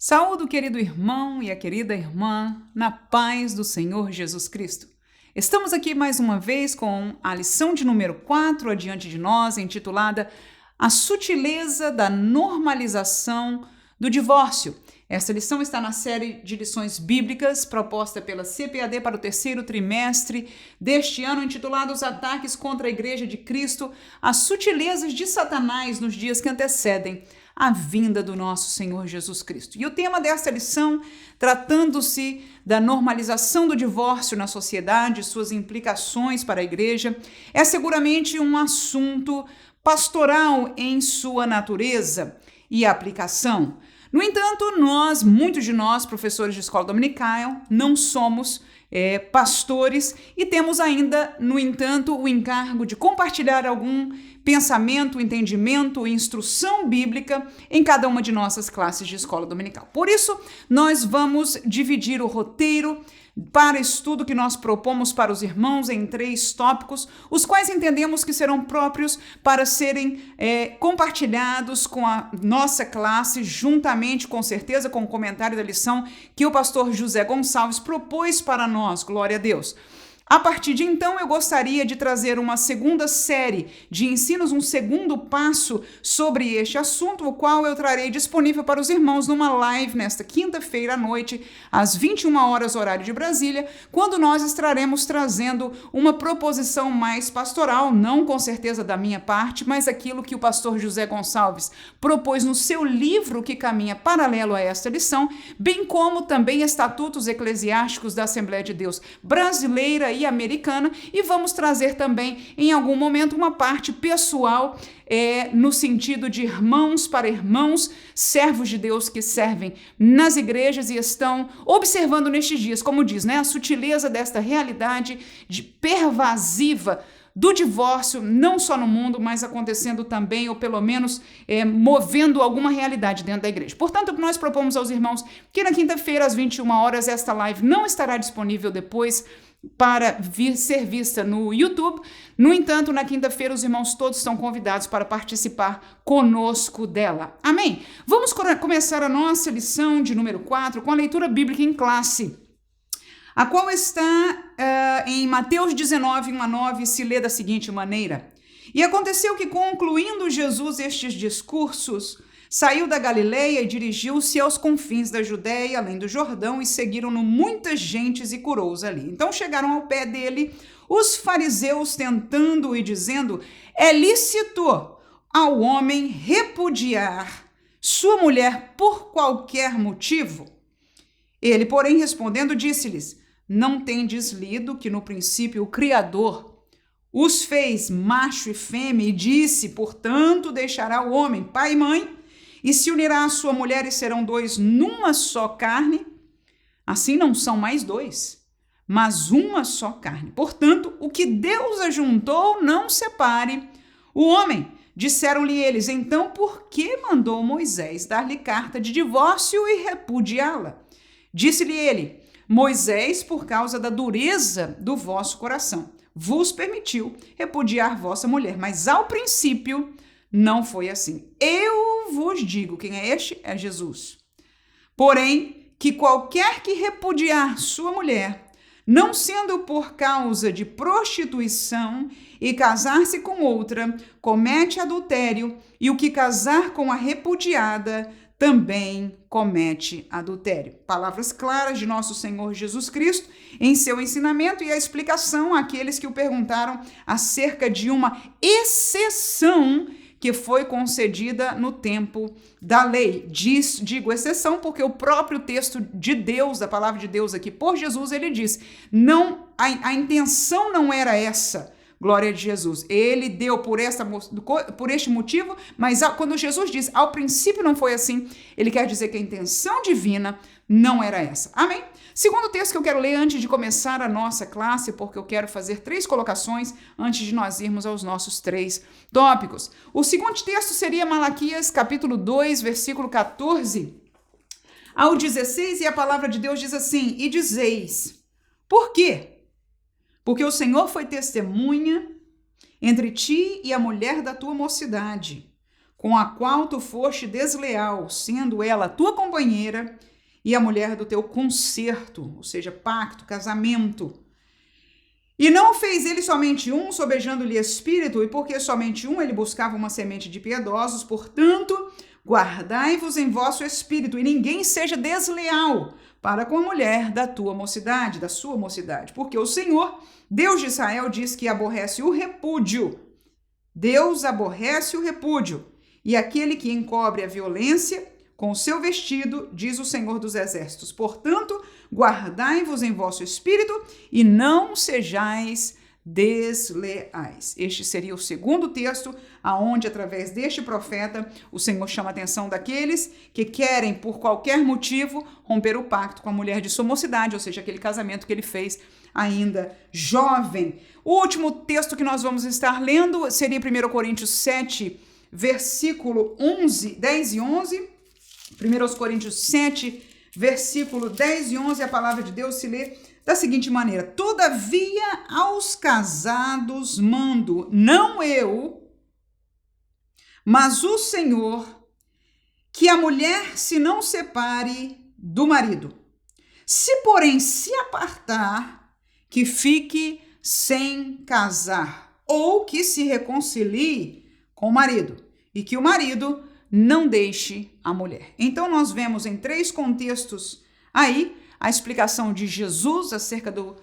Saúdo o querido irmão e a querida irmã na paz do Senhor Jesus Cristo. Estamos aqui mais uma vez com a lição de número 4 adiante de nós, intitulada A Sutileza da Normalização do Divórcio. Esta lição está na série de lições bíblicas proposta pela CPAD para o terceiro trimestre deste ano, intitulado Os Ataques contra a Igreja de Cristo, as sutilezas de Satanás nos dias que antecedem a vinda do nosso Senhor Jesus Cristo. E o tema desta lição, tratando-se da normalização do divórcio na sociedade, suas implicações para a igreja, é seguramente um assunto pastoral em sua natureza e aplicação. No entanto, muitos de nós, professores de escola dominical, não somos pastores e temos ainda, no entanto, o encargo de compartilhar algum pensamento, entendimento e instrução bíblica em cada uma de nossas classes de escola dominical. Por isso, nós vamos dividir o roteiro para estudo que nós propomos para os irmãos em 3 tópicos, os quais entendemos que serão próprios para serem compartilhados com a nossa classe, juntamente, com certeza, com o comentário da lição que o pastor José Gonçalves propôs para nós. Glória a Deus! A partir de então, eu gostaria de trazer uma segunda série de ensinos, um segundo passo sobre este assunto, o qual eu trarei disponível para os irmãos numa live nesta quinta-feira à noite, às 21 horas, horário de Brasília, quando nós estaremos trazendo uma proposição mais pastoral, não com certeza da minha parte, mas aquilo que o pastor José Gonçalves propôs no seu livro que caminha paralelo a esta lição, bem como também estatutos eclesiásticos da Assembleia de Deus brasileira e americana, e vamos trazer também em algum momento uma parte pessoal no sentido de irmãos para irmãos, servos de Deus que servem nas igrejas e estão observando nestes dias, como diz, a sutileza desta realidade pervasiva do divórcio, não só no mundo, mas acontecendo também, ou pelo menos movendo alguma realidade dentro da igreja. Portanto, nós propomos aos irmãos que na quinta-feira, às 21 horas, esta live não estará disponível depois para ser vista no YouTube. No entanto, na quinta-feira, os irmãos todos estão convidados para participar conosco dela. Amém? Vamos começar a nossa lição de número 4 com a leitura bíblica em classe, a qual está em Mateus 19, 1 a 9, se lê da seguinte maneira: E aconteceu que, concluindo Jesus estes discursos, saiu da Galileia e dirigiu-se aos confins da Judéia, além do Jordão, e seguiram-no muitas gentes e curou-os ali. Então chegaram ao pé dele os fariseus, tentando e dizendo: É lícito ao homem repudiar sua mulher por qualquer motivo? Ele, porém, respondendo, disse-lhes: Não tendes lido que no princípio o Criador os fez macho e fêmea, e disse: Portanto, deixará o homem pai e mãe, e se unirá à sua mulher, e serão 2 numa só carne? Assim não são mais 2, mas uma só carne. Portanto, o que Deus ajuntou, não separe o homem. Disseram-lhe eles: Então, por que mandou Moisés dar-lhe carta de divórcio e repudiá-la? Disse-lhe ele: Moisés, por causa da dureza do vosso coração, vos permitiu repudiar vossa mulher, mas ao princípio não foi assim. Eu vos digo, quem é este? É Jesus. Porém, que qualquer que repudiar sua mulher, não sendo por causa de prostituição, e casar-se com outra, comete adultério, e o que casar com a repudiada também comete adultério. Palavras claras de nosso Senhor Jesus Cristo em seu ensinamento e a explicação àqueles que o perguntaram acerca de uma exceção que foi concedida no tempo da lei. Digo exceção porque o próprio texto de Deus, da palavra de Deus aqui por Jesus, ele diz, a intenção não era essa. Glória a Jesus. Ele deu por este motivo, mas quando Jesus diz, ao princípio não foi assim, ele quer dizer que a intenção divina não era essa. Amém? Segundo texto que eu quero ler antes de começar a nossa classe, porque eu quero fazer 3 colocações antes de nós irmos aos nossos 3 tópicos. O segundo texto seria Malaquias, capítulo 2, versículo 14 ao 16, e a palavra de Deus diz assim: E dizeis, por quê? Porque o Senhor foi testemunha entre ti e a mulher da tua mocidade, com a qual tu foste desleal, sendo ela tua companheira e a mulher do teu concerto, ou seja, pacto, casamento. E não fez ele somente um, sobejando-lhe espírito, e porque somente um ele buscava uma semente de piedosos, portanto, guardai-vos em vosso espírito, e ninguém seja desleal para com a mulher da tua mocidade, da sua mocidade, porque o Senhor, Deus de Israel, diz que aborrece o repúdio. Deus aborrece o repúdio, e aquele que encobre a violência com o seu vestido, diz o Senhor dos Exércitos. Portanto, guardai-vos em vosso espírito e não sejais desleais. Este seria o segundo texto, aonde através deste profeta o Senhor chama a atenção daqueles que querem por qualquer motivo romper o pacto com a mulher de sua mocidade, ou seja, aquele casamento que ele fez ainda jovem. O último texto que nós vamos estar lendo seria 1 Coríntios 7, versículo 10 e 11. 1 Coríntios 7, versículo 10 e 11, a palavra de Deus se lê da seguinte maneira: todavia aos casados mando, não eu, mas o Senhor, que a mulher se não separe do marido. Se, porém, se apartar, que fique sem casar, ou que se reconcilie com o marido, e que o marido não deixe a mulher. Então, nós vemos em 3 contextos aí a explicação de Jesus acerca do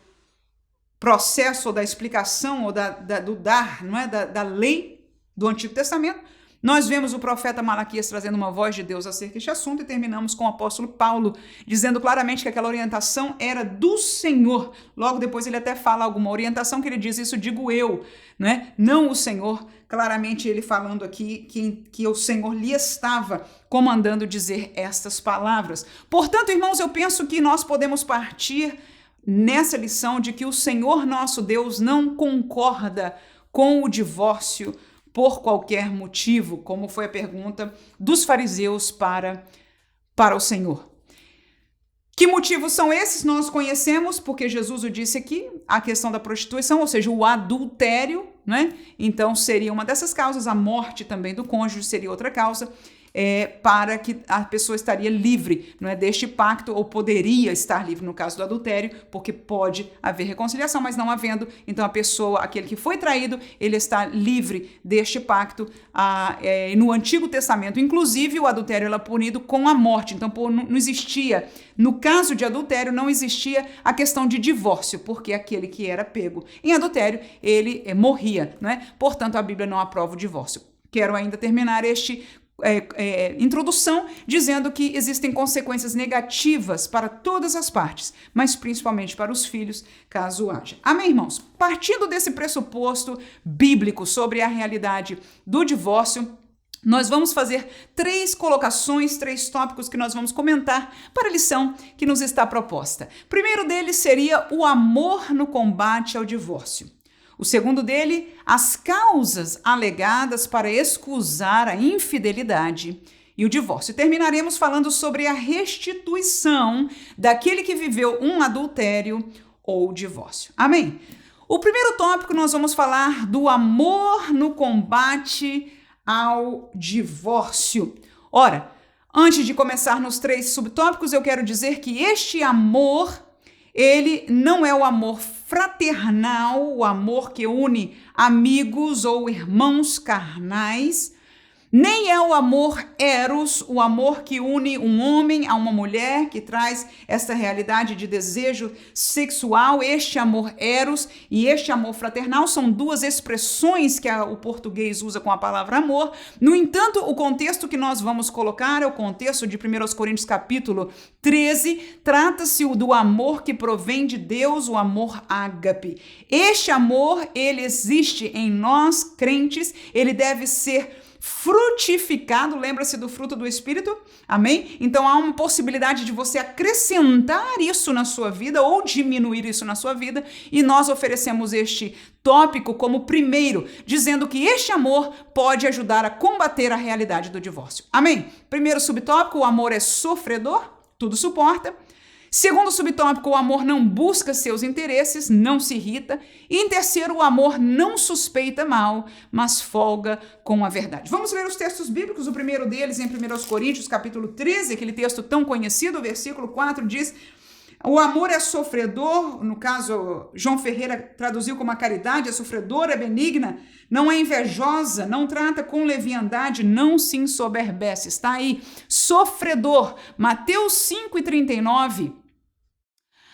processo, ou da explicação, ou da lei do Antigo Testamento. Nós vemos o profeta Malaquias trazendo uma voz de Deus acerca deste assunto e terminamos com o apóstolo Paulo dizendo claramente que aquela orientação era do Senhor. Logo depois ele até fala alguma orientação que ele diz, isso digo eu, né? Não o Senhor. Claramente ele falando aqui que o Senhor lhe estava comandando dizer estas palavras. Portanto, irmãos, eu penso que nós podemos partir nessa lição de que o Senhor nosso Deus não concorda com o divórcio por qualquer motivo, como foi a pergunta dos fariseus para o Senhor. Que motivos são esses? Nós conhecemos, porque Jesus o disse aqui, a questão da prostituição, ou seja, o adultério, né? Então seria uma dessas causas, a morte também do cônjuge seria outra causa, para que a pessoa estaria livre, não é, deste pacto, ou poderia estar livre no caso do adultério, porque pode haver reconciliação, mas não havendo, então a pessoa, aquele que foi traído, ele está livre deste pacto. No Antigo Testamento, inclusive, o adultério era punido com a morte, então não existia, no caso de adultério, não existia a questão de divórcio, porque aquele que era pego em adultério, ele morria, não é? Portanto, a Bíblia não aprova o divórcio. Quero ainda terminar introdução dizendo que existem consequências negativas para todas as partes, mas principalmente para os filhos, caso haja. Amém, irmãos? Partindo desse pressuposto bíblico sobre a realidade do divórcio, nós vamos fazer 3 colocações, 3 tópicos que nós vamos comentar para a lição que nos está proposta. O primeiro deles seria o amor no combate ao divórcio. O segundo dele, as causas alegadas para excusar a infidelidade e o divórcio. E terminaremos falando sobre a restituição daquele que viveu um adultério ou divórcio. Amém? O primeiro tópico nós vamos falar do amor no combate ao divórcio. Ora, antes de começar nos 3 subtópicos, eu quero dizer que este amor, ele não é o amor fraternal, o amor que une amigos ou irmãos carnais, nem é o amor eros, o amor que une um homem a uma mulher, que traz essa realidade de desejo sexual. Este amor eros e este amor fraternal são 2 expressões que o português usa com a palavra amor. No entanto, o contexto que nós vamos colocar é o contexto de 1 Coríntios capítulo 13, trata-se do amor que provém de Deus, o amor ágape. Este amor, ele existe em nós, crentes, ele deve ser frutificado, lembra-se do fruto do Espírito? Amém? Então há uma possibilidade de você acrescentar isso na sua vida ou diminuir isso na sua vida, e nós oferecemos este tópico como primeiro, dizendo que este amor pode ajudar a combater a realidade do divórcio. Amém? Primeiro subtópico, o amor é sofredor, tudo suporta. Segundo subtópico, o amor não busca seus interesses, não se irrita. E em terceiro, o amor não suspeita mal, mas folga com a verdade. Vamos ver os textos bíblicos. O primeiro deles em 1 Coríntios, capítulo 13, aquele texto tão conhecido, o versículo 4 diz: o amor é sofredor, no caso, João Ferreira traduziu como a caridade, é sofredora, é benigna, não é invejosa, não trata com leviandade, não se ensoberbece. Está aí, sofredor. Mateus 5,39.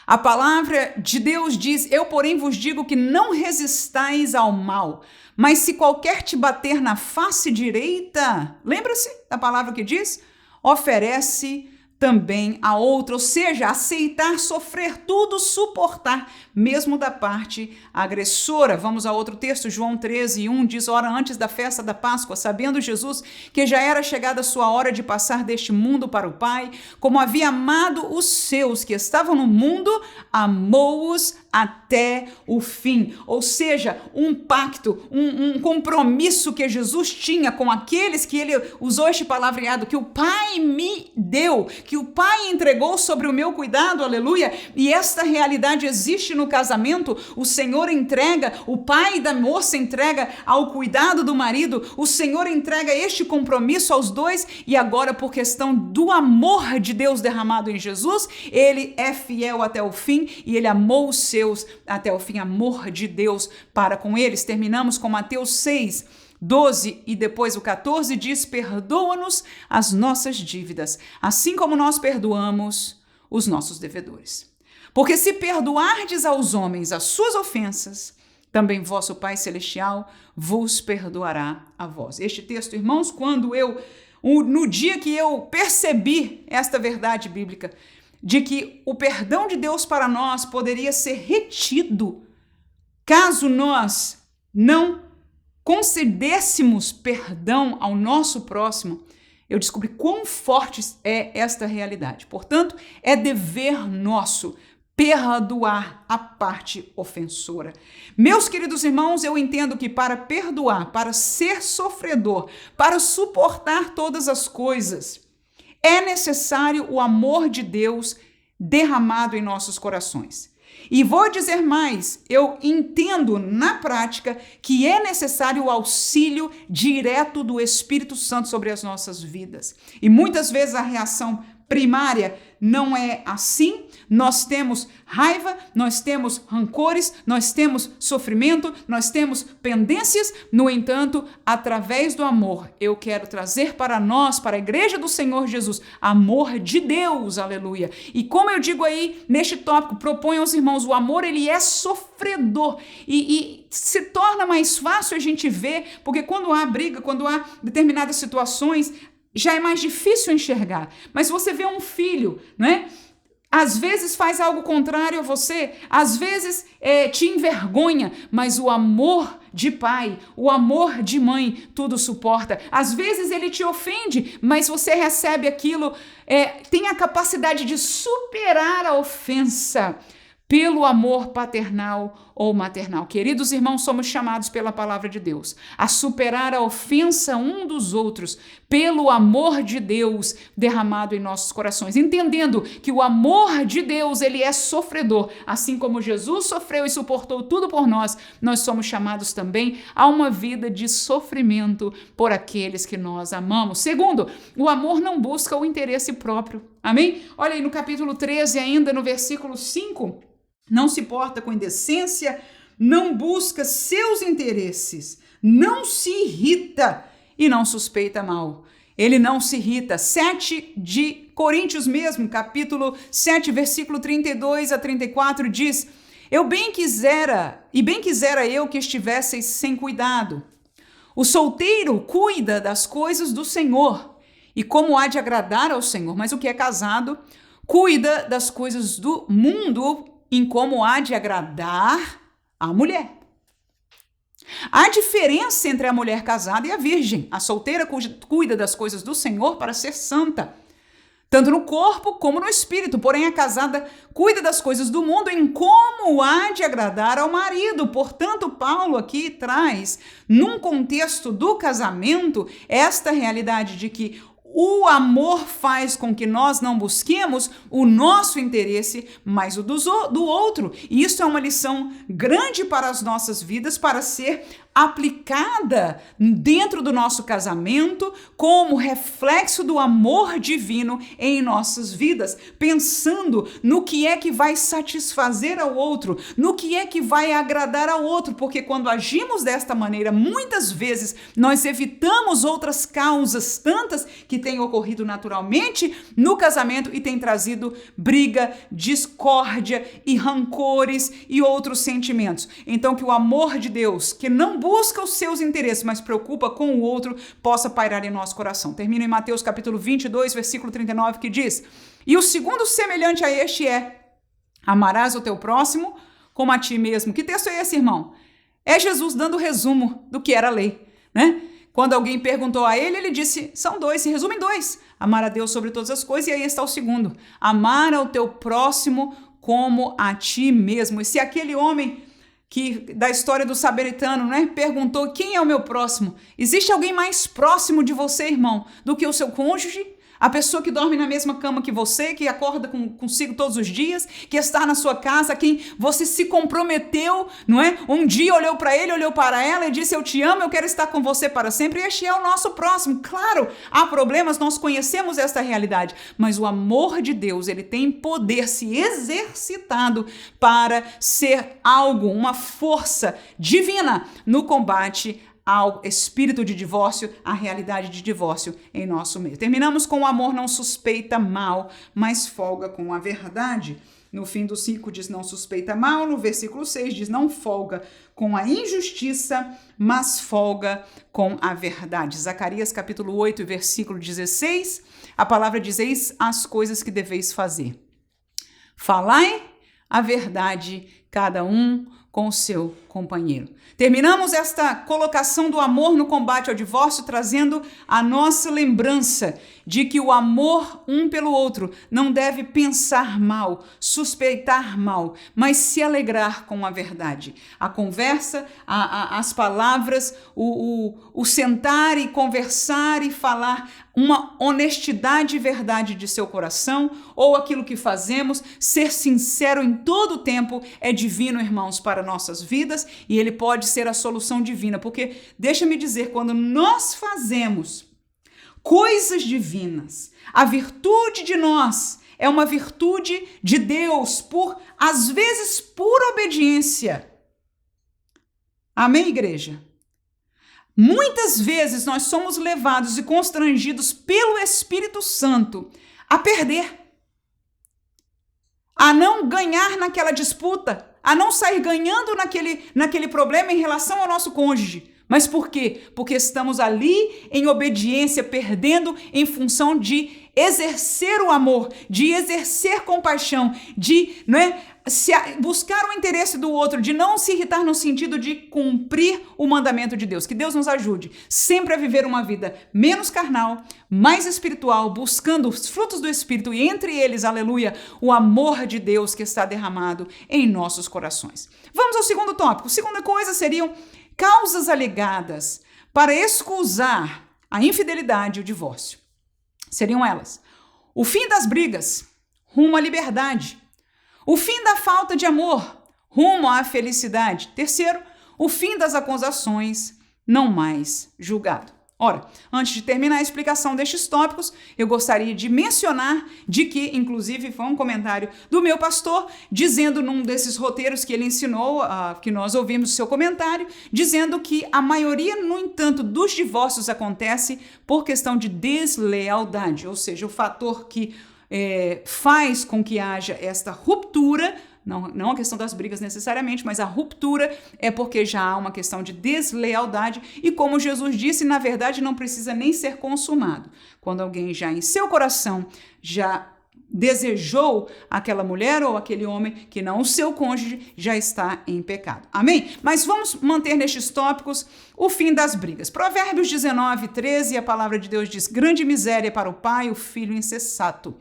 A palavra de Deus diz: eu, porém, vos digo que não resistais ao mal, mas se qualquer te bater na face direita, lembra-se da palavra que diz? Oferece também a outra, ou seja, aceitar, sofrer tudo, suportar, mesmo da parte agressora. Vamos a outro texto, João 13:1 diz: ora, antes da festa da Páscoa, sabendo Jesus que já era chegada a sua hora de passar deste mundo para o Pai, como havia amado os seus que estavam no mundo, amou-os até o fim. Ou seja, um pacto, um compromisso que Jesus tinha com aqueles que ele usou este palavreado, que o Pai me deu, que o Pai entregou sobre o meu cuidado, aleluia. E esta realidade existe no casamento. O Senhor entrega, o pai da moça entrega ao cuidado do marido, o Senhor entrega este compromisso aos dois, e agora, por questão do amor de Deus derramado em Jesus, ele é fiel até o fim e ele amou os seus até o fim. Amor de Deus para com eles. Terminamos com Mateus 6:12 e depois o 14 diz: perdoa-nos as nossas dívidas, assim como nós perdoamos os nossos devedores. Porque se perdoardes aos homens as suas ofensas, também vosso Pai Celestial vos perdoará a vós. Este texto, irmãos, no dia que eu percebi esta verdade bíblica, de que o perdão de Deus para nós poderia ser retido caso nós não concedêssemos perdão ao nosso próximo, eu descobri quão forte é esta realidade. Portanto, é dever nosso perdoar a parte ofensora. Meus queridos irmãos, eu entendo que para perdoar, para ser sofredor, para suportar todas as coisas, é necessário o amor de Deus derramado em nossos corações. E vou dizer mais, eu entendo na prática que é necessário o auxílio direto do Espírito Santo sobre as nossas vidas. E muitas vezes a reação primária não é assim. Nós temos raiva, nós temos rancores, nós temos sofrimento, nós temos pendências. No entanto, através do amor, eu quero trazer para nós, para a igreja do Senhor Jesus, amor de Deus, aleluia. E como eu digo aí neste tópico, proponho aos irmãos, o amor ele é sofredor e se torna mais fácil a gente ver, porque quando há briga, quando há determinadas situações, já é mais difícil enxergar. Mas você vê um filho, né? Às vezes faz algo contrário a você, às vezes te envergonha, mas o amor de pai, o amor de mãe, tudo suporta. Às vezes ele te ofende, mas você recebe aquilo, tem a capacidade de superar a ofensa pelo amor paternal ou maternal. Queridos irmãos, somos chamados pela palavra de Deus a superar a ofensa um dos outros pelo amor de Deus derramado em nossos corações, entendendo que o amor de Deus, ele é sofredor, assim como Jesus sofreu e suportou tudo por nós, nós somos chamados também a uma vida de sofrimento por aqueles que nós amamos. Segundo, o amor não busca o interesse próprio. Amém? Olha aí no capítulo 13, ainda no versículo 5, não se porta com indecência, não busca seus interesses, não se irrita e não suspeita mal. Ele não se irrita. 7 de Coríntios mesmo, capítulo 7, versículo 32 a 34 diz: bem quisera eu que estivesseis sem cuidado. O solteiro cuida das coisas do Senhor, e como há de agradar ao Senhor, mas o que é casado cuida das coisas do mundo, em como há de agradar a mulher. Há diferença entre a mulher casada e a virgem. A solteira cuida das coisas do Senhor para ser santa, tanto no corpo como no espírito. Porém, a casada cuida das coisas do mundo em como há de agradar ao marido. Portanto, Paulo aqui traz, num contexto do casamento, esta realidade de que o amor faz com que nós não busquemos o nosso interesse, mas o do outro. E isso é uma lição grande para as nossas vidas, para ser aplicada dentro do nosso casamento como reflexo do amor divino em nossas vidas, pensando no que é que vai satisfazer ao outro, no que é que vai agradar ao outro, porque quando agimos desta maneira, muitas vezes nós evitamos outras causas tantas que têm ocorrido naturalmente no casamento e têm trazido briga, discórdia e rancores e outros sentimentos. Então que o amor de Deus, que não busca os seus interesses, mas preocupa com o outro, possa pairar em nosso coração. Termino em Mateus capítulo 22, versículo 39, que diz: e o segundo semelhante a este é: amarás o teu próximo como a ti mesmo. Que texto é esse, irmão? É Jesus dando o resumo do que era a lei, né? Quando alguém perguntou a ele, ele disse, são dois, se resume em dois: amar a Deus sobre todas as coisas, e aí está o segundo: amar ao teu próximo como a ti mesmo. E se aquele homem que da história do samaritano, né, perguntou quem é o meu próximo, existe alguém mais próximo de você, irmão, do que o seu cônjuge? A pessoa que dorme na mesma cama que você, que acorda consigo todos os dias, que está na sua casa, quem você se comprometeu, não é? Um dia olhou para ele, olhou para ela e disse: eu te amo, eu quero estar com você para sempre. E este é o nosso próximo. Claro, há problemas, nós conhecemos esta realidade, mas o amor de Deus, ele tem poder se exercitado para ser algo, uma força divina no combate ao espírito de divórcio, à realidade de divórcio em nosso meio. Terminamos com: o amor não suspeita mal, mas folga com a verdade. No fim do 5 diz: não suspeita mal. No versículo 6 diz: não folga com a injustiça, mas folga com a verdade. Zacarias capítulo 8, versículo 16, a palavra diz: eis as coisas que deveis fazer. Falai a verdade, cada um com o seu companheiro. Terminamos esta colocação do amor no combate ao divórcio trazendo a nossa lembrança de que o amor um pelo outro não deve pensar mal, suspeitar mal, mas se alegrar com a verdade. A conversa, as palavras, o sentar e conversar e falar uma honestidade e verdade de seu coração, ou aquilo que fazemos, ser sincero em todo o tempo, é divino, irmãos, para nossas vidas, e ele pode ser a solução divina, porque, deixa-me dizer, quando nós fazemos coisas divinas, a virtude de nós é uma virtude de Deus, às vezes por obediência. Amém, igreja? Muitas vezes nós somos levados e constrangidos pelo Espírito Santo a perder, a não ganhar naquela disputa, a não sair ganhando naquele problema em relação ao nosso cônjuge. Mas por quê? Porque estamos ali em obediência, perdendo em função de exercer o amor, de exercer compaixão, de buscar o interesse do outro, de não se irritar no sentido de cumprir o mandamento de Deus. Que Deus nos ajude sempre a viver uma vida menos carnal, mais espiritual, buscando os frutos do Espírito e entre eles, aleluia, o amor de Deus que está derramado em nossos corações. Vamos ao segundo tópico. Segunda coisa seriam causas alegadas para excusar a infidelidade e o divórcio. Seriam elas: o fim das brigas, rumo à liberdade. O fim da falta de amor, rumo à felicidade. Terceiro, o fim das acusações, não mais julgado. Ora, antes de terminar a explicação destes tópicos, eu gostaria de mencionar de que, inclusive, foi um comentário do meu pastor, dizendo num desses roteiros que ele ensinou, que nós ouvimos o seu comentário, dizendo que a maioria, no entanto, dos divórcios acontece por questão de deslealdade, ou seja, o fator que faz com que haja esta ruptura, não a questão das brigas necessariamente, mas a ruptura é porque já há uma questão de deslealdade e, como Jesus disse, na verdade não precisa nem ser consumado. Quando alguém já em seu coração já desejou aquela mulher ou aquele homem que não o seu cônjuge, já está em pecado. Amém? Mas vamos manter nestes tópicos o fim das brigas. Provérbios 19, 13, a palavra de Deus diz: grande miséria para o pai, o filho insensato,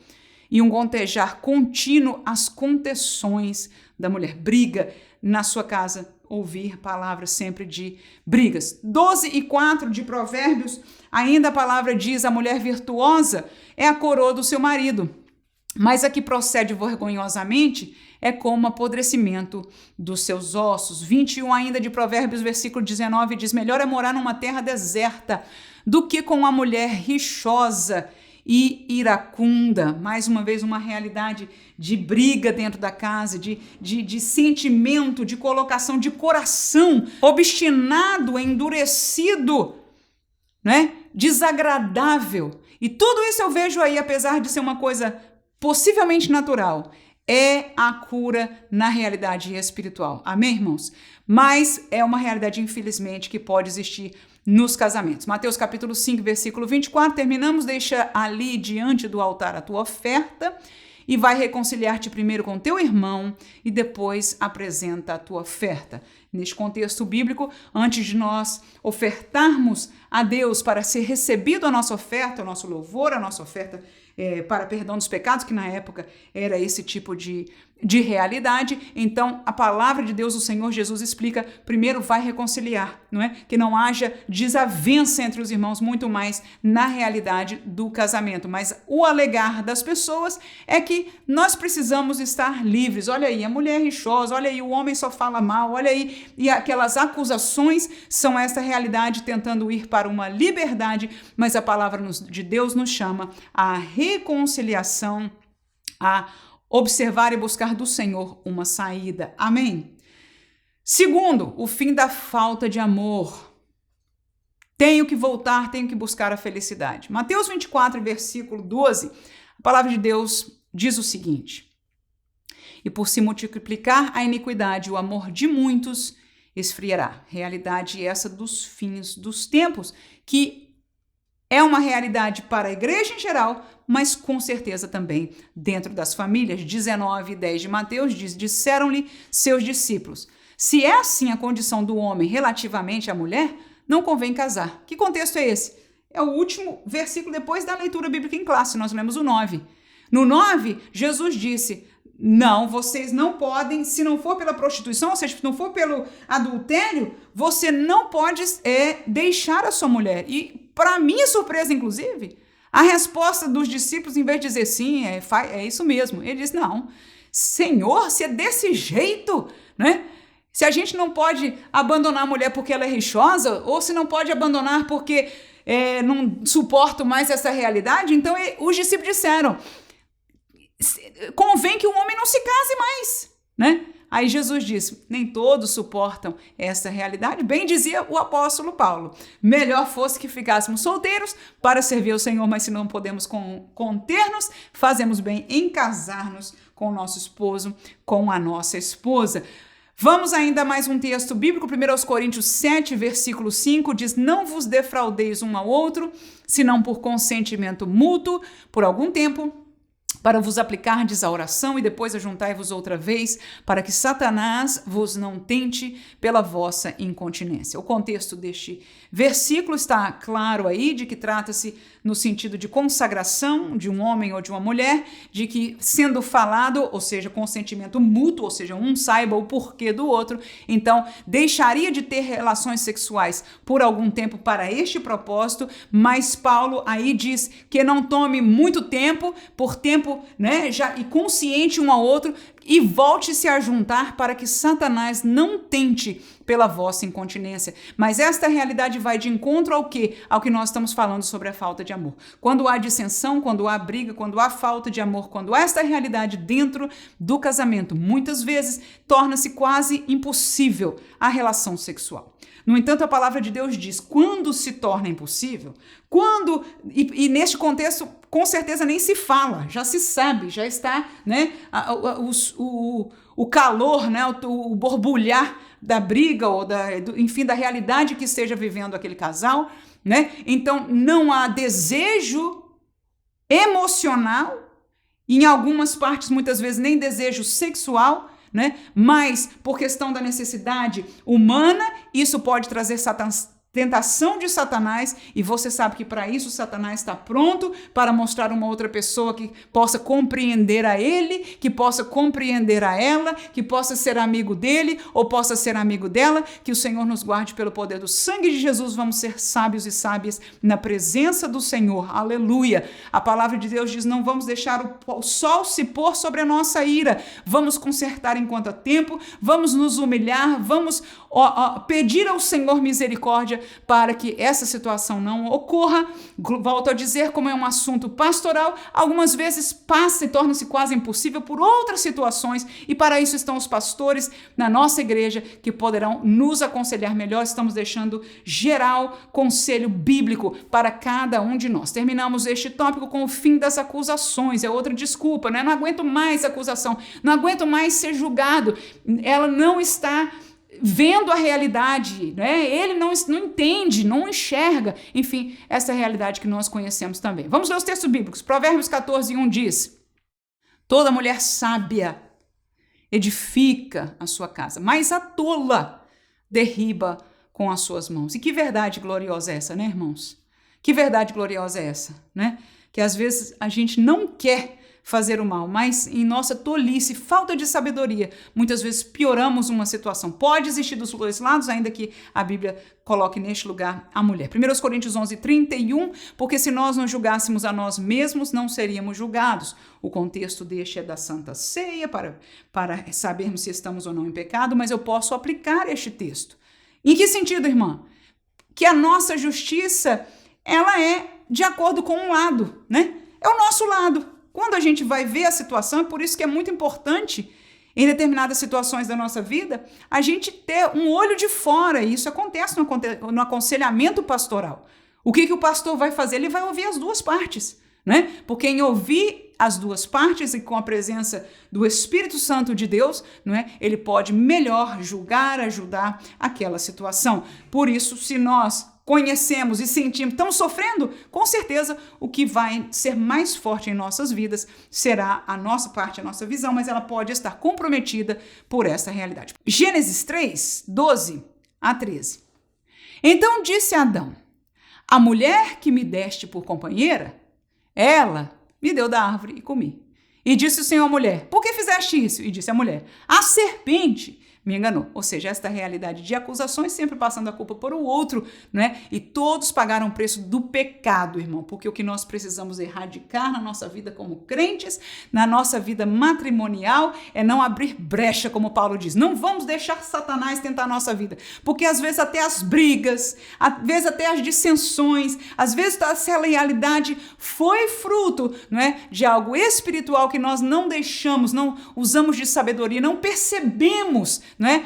e um gontejar contínuo às contenções da mulher. Briga na sua casa, ouvir palavras sempre de brigas. 12:4 de Provérbios, ainda a palavra diz: a mulher virtuosa é a coroa do seu marido, mas a que procede vergonhosamente é como apodrecimento dos seus ossos. 21 ainda de Provérbios, versículo 19, diz: melhor é morar numa terra deserta do que com uma mulher rixosa e iracunda. Mais uma vez, uma realidade de briga dentro da casa, de sentimento, de colocação de coração obstinado, endurecido, né? Desagradável. E tudo isso eu vejo aí, apesar de ser uma coisa possivelmente natural, é a cura na realidade espiritual. Amém, irmãos? Mas é uma realidade, infelizmente, que pode existir nos casamentos. Mateus capítulo 5, versículo 24, terminamos: deixa ali diante do altar a tua oferta e vai reconciliar-te primeiro com teu irmão e depois apresenta a tua oferta. Neste contexto bíblico, antes de nós ofertarmos a Deus para ser recebido a nossa oferta, o nosso louvor, a nossa oferta para perdão dos pecados, que na época era esse tipo de realidade, então a palavra de Deus, o Senhor Jesus explica, primeiro vai reconciliar, não é? Que não haja desavença entre os irmãos, muito mais na realidade do casamento, mas o alegar das pessoas é que nós precisamos estar livres. Olha aí, a mulher é rixosa, olha aí, o homem só fala mal, olha aí, e aquelas acusações são essa realidade tentando ir para uma liberdade, mas a palavra de Deus nos chama à reconciliação, a observar e buscar do Senhor uma saída. Amém? Segundo, o fim da falta de amor. Tenho que voltar, tenho que buscar a felicidade. Mateus 24, versículo 12, a palavra de Deus diz o seguinte: e por se multiplicar a iniquidade, o amor de muitos esfriará. Realidade essa dos fins dos tempos, que é uma realidade para a igreja em geral, mas com certeza também dentro das famílias. 19:10 de Mateus diz: disseram-lhe seus discípulos: se é assim a condição do homem relativamente à mulher, não convém casar. Que contexto é esse? É o último versículo depois da leitura bíblica em classe, nós lemos o 9. No 9, Jesus disse: não, vocês não podem, se não for pela prostituição, ou seja, se não for pelo adultério, você não pode deixar a sua mulher. E, para minha surpresa, inclusive, a resposta dos discípulos, em vez de dizer sim, é isso mesmo, ele diz: não, Senhor, se é desse jeito, né? Se a gente não pode abandonar a mulher porque ela é rixosa, ou se não pode abandonar porque não suporto mais essa realidade, então os discípulos disseram: convém que o homem não se case mais, né? Aí Jesus disse: nem todos suportam essa realidade. Bem dizia o apóstolo Paulo: melhor fosse que ficássemos solteiros para servir ao Senhor, mas se não podemos conter-nos, fazemos bem em casar-nos com o nosso esposo, com a nossa esposa. Vamos ainda a mais um texto bíblico, 1 Coríntios 7, versículo 5, diz: não vos defraudeis um ao outro, senão por consentimento mútuo, por algum tempo, para vos aplicardes a oração e depois ajuntai-vos outra vez, para que Satanás vos não tente pela vossa incontinência. O contexto deste versículo está claro aí, de que trata-se no sentido de consagração de um homem ou de uma mulher, de que sendo falado, ou seja, consentimento mútuo, ou seja, um saiba o porquê do outro, então deixaria de ter relações sexuais por algum tempo para este propósito, mas Paulo aí diz que não tome muito tempo, por tempo, né, já e consciente um ao outro, e volte-se a juntar para que Satanás não tente pela vossa incontinência. Mas esta realidade vai de encontro ao quê? Ao que nós estamos falando sobre a falta de amor. Quando há dissensão, quando há briga, quando há falta de amor, quando há esta realidade dentro do casamento, muitas vezes torna-se quase impossível a relação sexual. No entanto, a palavra de Deus diz: quando se torna impossível, quando, e neste contexto, com certeza nem se fala, já se sabe, já está, né, o calor, né, o borbulhar da briga ou enfim, da realidade que esteja vivendo aquele casal, né? Então não há desejo emocional, em algumas partes muitas vezes nem desejo sexual, né? Mas por questão da necessidade humana, isso pode trazer tentação de Satanás, e você sabe que para isso Satanás está pronto para mostrar uma outra pessoa que possa compreender a ele, que possa compreender a ela, que possa ser amigo dele ou possa ser amigo dela. Que o Senhor nos guarde pelo poder do sangue de Jesus. Vamos ser sábios e sábias na presença do Senhor. Aleluia! A palavra de Deus diz: não vamos deixar o sol se pôr sobre a nossa ira. Vamos consertar enquanto há tempo, vamos nos humilhar, vamos pedir ao Senhor misericórdia para que essa situação não ocorra. Volto a dizer, como é um assunto pastoral, algumas vezes passa e torna-se quase impossível por outras situações, e para isso estão os pastores na nossa igreja que poderão nos aconselhar melhor. Estamos deixando geral conselho bíblico para cada um de nós. Terminamos este tópico com o fim das acusações. É outra desculpa, né? Não aguento mais acusação, não aguento mais ser julgado. Ela não está vendo a realidade, né? Ele não entende, não enxerga. Enfim, essa é a realidade que nós conhecemos também. Vamos ler os textos bíblicos. Provérbios 14:1 diz: toda mulher sábia edifica a sua casa, mas a tola derriba com as suas mãos. E que verdade gloriosa é essa, né, irmãos? Que verdade gloriosa é essa, né? Que às vezes a gente não quer fazer o mal, mas em nossa tolice, falta de sabedoria, muitas vezes pioramos uma situação. Pode existir dos dois lados, ainda que a Bíblia coloque neste lugar a mulher. 1 Coríntios 11:31, porque se nós não julgássemos a nós mesmos, não seríamos julgados. O contexto deste é da Santa Ceia, para sabermos se estamos ou não em pecado, mas eu posso aplicar este texto. Em que sentido, irmã? Que a nossa justiça, ela é de acordo com um lado, né? É o nosso lado. Quando a gente vai ver a situação, é por isso que é muito importante, em determinadas situações da nossa vida, a gente ter um olho de fora. E isso acontece no aconselhamento pastoral. O que o pastor vai fazer? Ele vai ouvir as duas partes, né? Porque em ouvir as duas partes e com a presença do Espírito Santo de Deus, não é? Ele pode melhor julgar, ajudar aquela situação. Por isso, se nós conhecemos e sentimos, estamos sofrendo, com certeza o que vai ser mais forte em nossas vidas será a nossa parte, a nossa visão, mas ela pode estar comprometida por essa realidade. Gênesis 3:12-13. Então disse Adão: a mulher que me deste por companheira, ela me deu da árvore e comi. E disse o Senhor à mulher: por que fizeste isso? E disse a mulher: a serpente me enganou. Ou seja, esta realidade de acusações, sempre passando a culpa por o outro, né? E todos pagaram o preço do pecado, irmão, porque o que nós precisamos erradicar na nossa vida como crentes, na nossa vida matrimonial, é não abrir brecha, como Paulo diz. Não vamos deixar Satanás tentar a nossa vida, porque às vezes até as brigas, às vezes até as dissensões, às vezes essa realidade foi fruto, não é, de algo espiritual que nós não deixamos, não usamos de sabedoria, não percebemos, não é?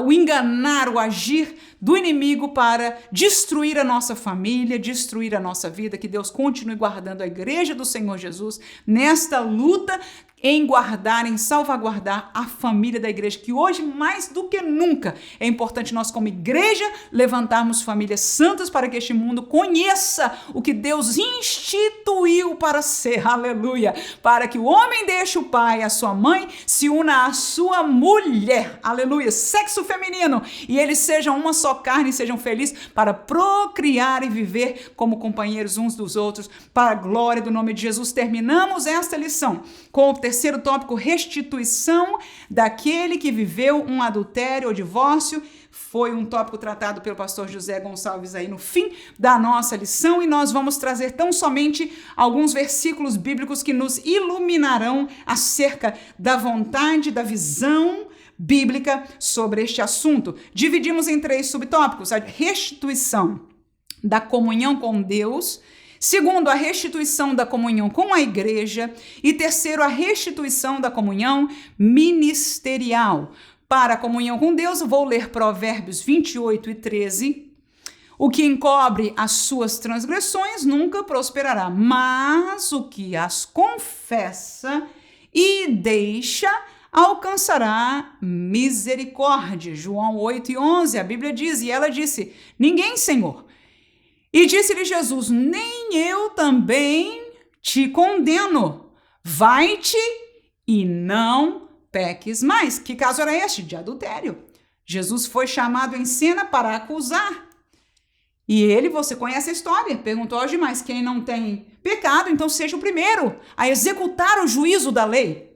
O enganar, o agir do inimigo para destruir a nossa família, destruir a nossa vida. Que Deus continue guardando a igreja do Senhor Jesus nesta luta em guardar, em salvaguardar a família da igreja, que hoje mais do que nunca é importante nós como igreja levantarmos famílias santas para que este mundo conheça o que Deus instituiu para ser, aleluia, para que o homem deixe o pai e a sua mãe, se una à sua mulher, aleluia, sexo feminino, e eles sejam uma só carne, sejam felizes para procriar e viver como companheiros uns dos outros, para a glória do nome de Jesus. Terminamos esta lição com o terceiro tópico: restituição daquele que viveu um adultério ou divórcio. Foi um tópico tratado pelo pastor José Gonçalves aí no fim da nossa lição, e nós vamos trazer tão somente alguns versículos bíblicos que nos iluminarão acerca da vontade, da visão bíblica sobre este assunto. Dividimos em 3 subtópicos: a restituição da comunhão com Deus, segundo, a restituição da comunhão com a igreja, e terceiro, a restituição da comunhão ministerial. Para a comunhão com Deus, vou ler Provérbios 28:13. O que encobre as suas transgressões nunca prosperará, mas o que as confessa e deixa alcançará misericórdia. João 8:11, a Bíblia diz: e ela disse: ninguém, Senhor. E disse-lhe Jesus: nem eu também te condeno. Vai-te e não peques mais. Que caso era este? De adultério. Jesus foi chamado em cena para acusar. E ele, você conhece a história, perguntou aos demais, quem não tem pecado, então seja o primeiro a executar o juízo da lei.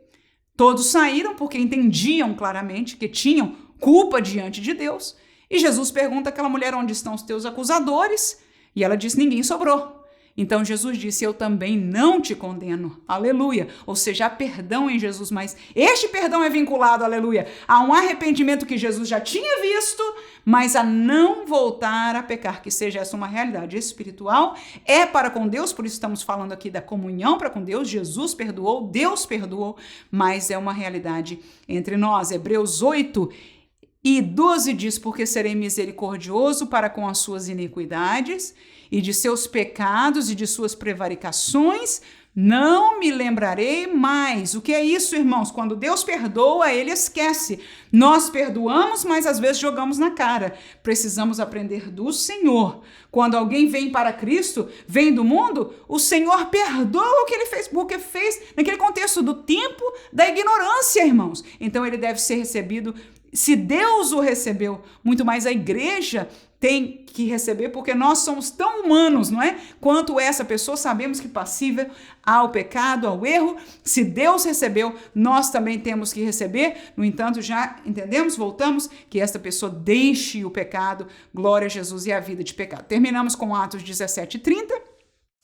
Todos saíram porque entendiam claramente que tinham culpa diante de Deus. E Jesus pergunta àquela mulher, onde estão os teus acusadores? E ela diz, ninguém sobrou. Então Jesus disse, eu também não te condeno, aleluia, ou seja, há perdão em Jesus, mas este perdão é vinculado, aleluia, a um arrependimento que Jesus já tinha visto, mas a não voltar a pecar, que seja essa uma realidade espiritual, é para com Deus, por isso estamos falando aqui da comunhão para com Deus, Jesus perdoou, Deus perdoou, mas é uma realidade entre nós. Hebreus 8:12 diz, porque serei misericordioso para com as suas iniquidades, e de seus pecados e de suas prevaricações não me lembrarei mais. O que é isso, irmãos? Quando Deus perdoa, ele esquece. Nós perdoamos, mas às vezes jogamos na cara. Precisamos aprender do Senhor. Quando alguém vem para Cristo, vem do mundo, o Senhor perdoa o que ele fez, porque fez naquele contexto do tempo da ignorância, irmãos. Então ele deve ser recebido. Se Deus o recebeu, muito mais a igreja tem que receber, porque nós somos tão humanos, não é? Quanto essa pessoa, sabemos que passível ao pecado, ao erro. Se Deus recebeu, nós também temos que receber. No entanto, já entendemos, voltamos, que esta pessoa deixe o pecado, glória a Jesus e a vida de pecado. Terminamos com Atos 17:30,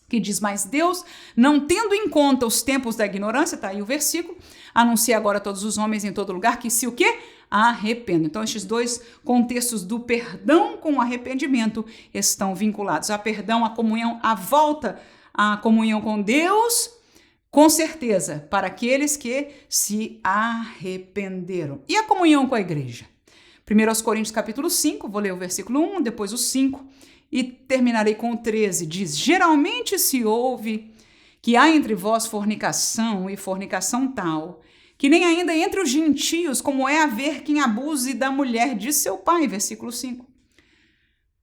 que diz, mas Deus, não tendo em conta os tempos da ignorância, tá aí o versículo, anuncia agora a todos os homens em todo lugar que se o quê? Arrependam. Então, estes dois contextos do perdão com o arrependimento estão vinculados. A perdão, a comunhão, a volta à comunhão com Deus, com certeza, para aqueles que se arrependeram. E a comunhão com a igreja? 1 Coríntios capítulo 5, vou ler o versículo 1, depois o 5, e terminarei com o 13. Diz, geralmente se ouve que há entre vós fornicação e fornicação tal, que nem ainda entre os gentios, como é haver quem abuse da mulher de seu pai, versículo 5.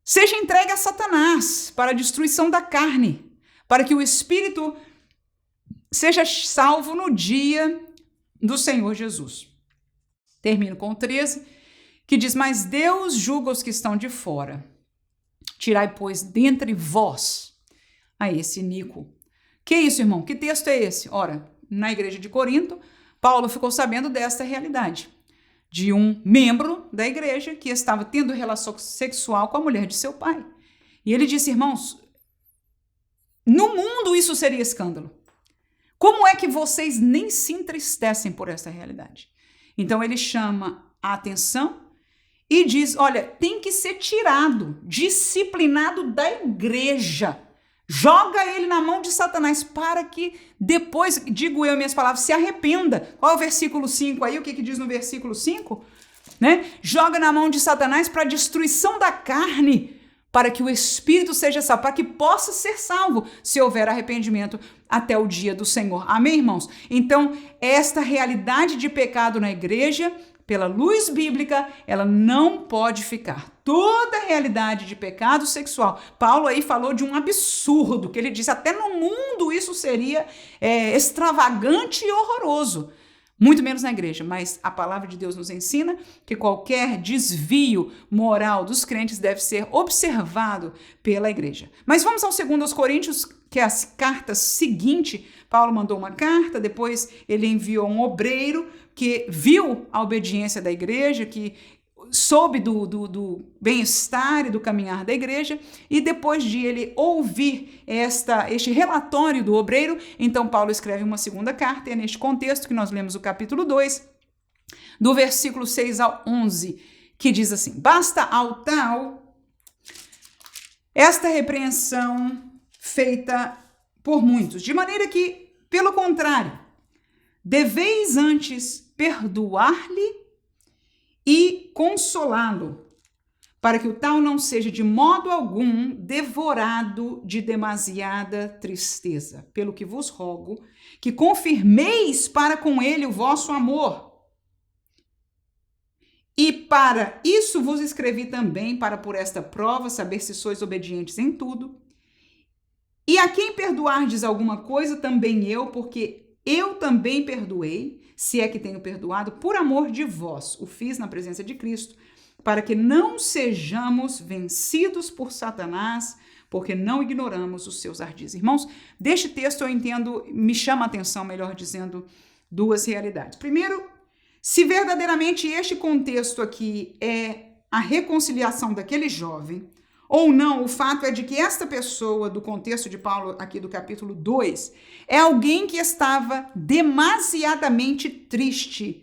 Seja entregue a Satanás para a destruição da carne, para que o espírito seja salvo no dia do Senhor Jesus. Termino com o 13, que diz, mas Deus julga os que estão de fora. Tirai, pois, dentre vós a esse iníquo. Que isso, irmão? Que texto é esse? Ora, na igreja de Corinto, Paulo ficou sabendo desta realidade, de um membro da igreja que estava tendo relação sexual com a mulher de seu pai. E ele disse, irmãos, no mundo isso seria escândalo. Como é que vocês nem se entristecem por essa realidade? Então ele chama a atenção e diz, olha, tem que ser tirado, disciplinado da igreja. Joga ele na mão de Satanás para que depois, digo eu minhas palavras, se arrependa. Qual é o versículo 5 aí? O que diz no versículo 5? Né? Joga na mão de Satanás para a destruição da carne, para que o espírito seja salvo, para que possa ser salvo, se houver arrependimento até o dia do Senhor. Amém, irmãos? Então, esta realidade de pecado na igreja, pela luz bíblica, ela não pode ficar. Toda a realidade de pecado sexual, Paulo aí falou de um absurdo, que ele disse, até no mundo isso seria extravagante e horroroso. Muito menos na igreja, mas a palavra de Deus nos ensina que qualquer desvio moral dos crentes deve ser observado pela igreja. Mas vamos ao 2 Coríntios, que é a carta seguinte. Paulo mandou uma carta, depois ele enviou um obreiro que viu a obediência da igreja, que soube do bem-estar e do caminhar da igreja, e depois de ele ouvir este relatório do obreiro, então Paulo escreve uma segunda carta, e é neste contexto que nós lemos o capítulo 2, do versículo 6 ao 11, que diz assim, basta ao tal esta repreensão feita por muitos, de maneira que, pelo contrário, deveis antes perdoar-lhe e consolá-lo, para que o tal não seja de modo algum devorado de demasiada tristeza. Pelo que vos rogo, que confirmeis para com ele o vosso amor. E para isso vos escrevi também, para por esta prova saber se sois obedientes em tudo. E a quem perdoardes alguma coisa, também eu, porque eu também perdoei, se é que tenho perdoado, por amor de vós, o fiz na presença de Cristo, para que não sejamos vencidos por Satanás, porque não ignoramos os seus ardis. Irmãos, deste texto eu entendo, me chama a atenção, melhor dizendo, duas realidades. Primeiro, se verdadeiramente este contexto aqui é a reconciliação daquele jovem, ou não, o fato é de que esta pessoa, do contexto de Paulo aqui do capítulo 2, é alguém que estava demasiadamente triste,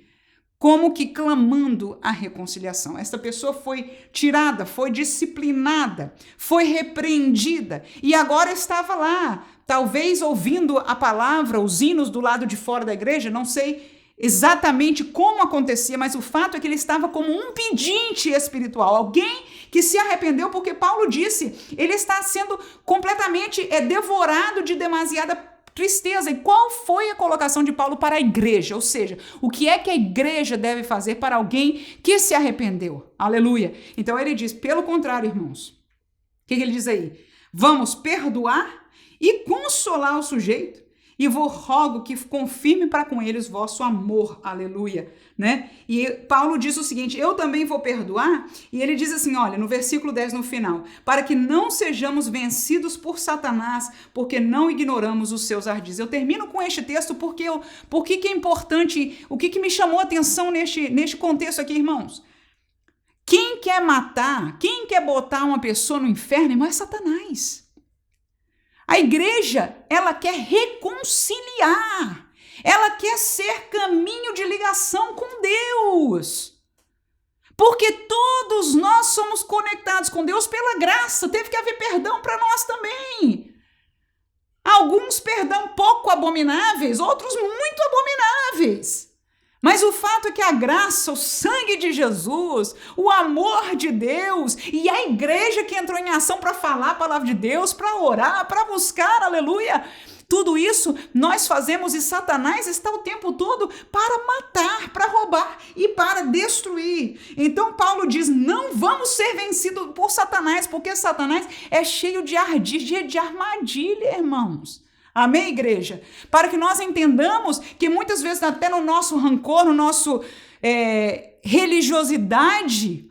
como que clamando a reconciliação. Esta pessoa foi tirada, foi disciplinada, foi repreendida e agora estava lá, talvez ouvindo a palavra, os hinos do lado de fora da igreja, não sei exatamente como acontecia, mas o fato é que ele estava como um pedinte espiritual, alguém que se arrependeu, porque Paulo disse, ele está sendo completamente devorado de demasiada tristeza. E qual foi a colocação de Paulo para a igreja? Ou seja, o que é que a igreja deve fazer para alguém que se arrependeu? Aleluia! Então ele diz, pelo contrário, irmãos, o que ele diz aí? Vamos perdoar e consolar o sujeito, e vos rogo que confirme para com eles vosso amor, aleluia, né? E Paulo diz o seguinte, eu também vou perdoar, e ele diz assim, olha, no versículo 10 no final, para que não sejamos vencidos por Satanás, porque não ignoramos os seus ardis. Eu termino com este texto porque que é importante, o que me chamou a atenção neste contexto aqui, irmãos? Quem quer matar, quem quer botar uma pessoa no inferno, irmão, é Satanás. A igreja, ela quer reconciliar, ela quer ser caminho de ligação com Deus, porque todos nós somos conectados com Deus pela graça, teve que haver perdão para nós também. Alguns perdão pouco abomináveis, outros muito abomináveis. Mas o fato é que a graça, o sangue de Jesus, o amor de Deus e a igreja que entrou em ação para falar a palavra de Deus, para orar, para buscar, aleluia, tudo isso nós fazemos e Satanás está o tempo todo para matar, para roubar e para destruir. Então Paulo diz, não vamos ser vencidos por Satanás, porque Satanás é cheio de ardis, de armadilha, irmãos. Amém, igreja? Para que nós entendamos que muitas vezes até no nosso rancor, no nosso religiosidade,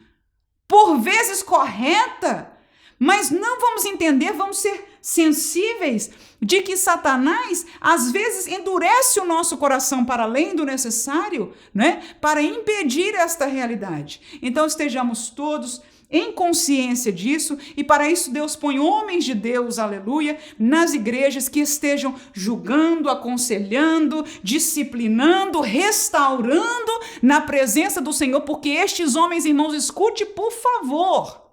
por vezes correta, mas não vamos entender, vamos ser sensíveis de que Satanás às vezes endurece o nosso coração para além do necessário, né? Para impedir esta realidade. Então estejamos todos em consciência disso, e para isso Deus põe homens de Deus, aleluia, nas igrejas que estejam julgando, aconselhando, disciplinando, restaurando na presença do Senhor, porque estes homens, irmãos, escute por favor,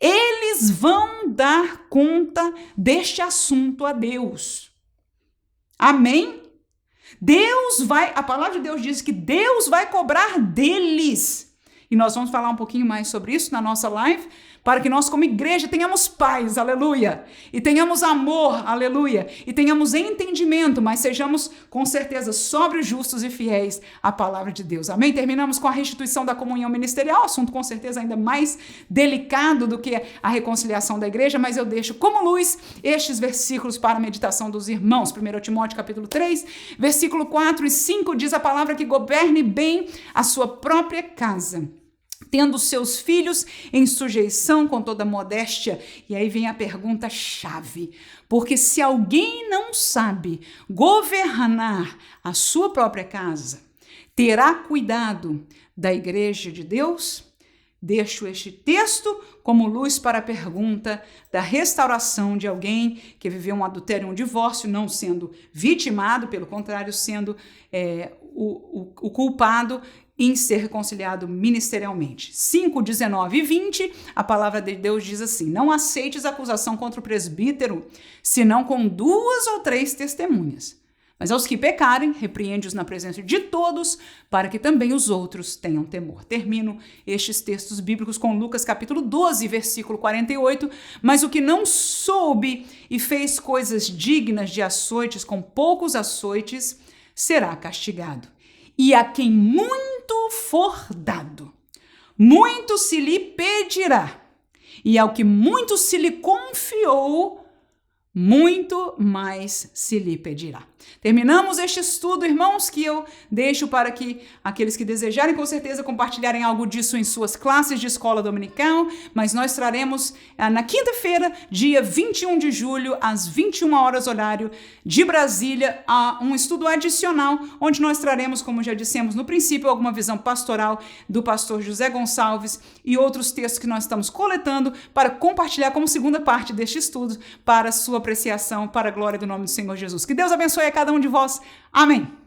eles vão dar conta deste assunto a Deus. Amém? A palavra de Deus diz que Deus vai cobrar deles. E nós vamos falar um pouquinho mais sobre isso na nossa live, para que nós como igreja tenhamos paz, aleluia, e tenhamos amor, aleluia, e tenhamos entendimento, mas sejamos com certeza sóbrios, justos e fiéis à palavra de Deus. Amém? Terminamos com a restituição da comunhão ministerial, assunto com certeza ainda mais delicado do que a reconciliação da igreja, mas eu deixo como luz estes versículos para a meditação dos irmãos. 1 Timóteo capítulo 3, versículo 4 e 5 diz a palavra que governe bem a sua própria casa, tendo seus filhos em sujeição com toda modéstia. E aí vem a pergunta-chave, porque se alguém não sabe governar a sua própria casa, terá cuidado da igreja de Deus? Deixo este texto como luz para a pergunta da restauração de alguém que viveu um adultério, um divórcio, não sendo vitimado, pelo contrário, sendo o culpado em ser reconciliado ministerialmente. 5, 19 e 20, a palavra de Deus diz assim, não aceites acusação contra o presbítero, senão com 2 ou 3 testemunhas. Mas aos que pecarem, repreende-os na presença de todos, para que também os outros tenham temor. Termino estes textos bíblicos com Lucas capítulo 12, versículo 48. Mas o que não soube e fez coisas dignas de açoites com poucos açoites, será castigado. E a quem muito for dado, muito se lhe pedirá. E ao que muito se lhe confiou, muito mais se lhe pedirá. Terminamos este estudo, irmãos, que eu deixo para que aqueles que desejarem, com certeza, compartilharem algo disso em suas classes de escola dominical, mas nós traremos na quinta-feira, dia 21 de julho, às 21 horas, horário de Brasília, um estudo adicional, onde nós traremos, como já dissemos no princípio, alguma visão pastoral do pastor José Gonçalves e outros textos que nós estamos coletando para compartilhar como segunda parte deste estudo para sua apreciação, para a glória do nome do Senhor Jesus. Que Deus abençoe a cada um de vós. Amém.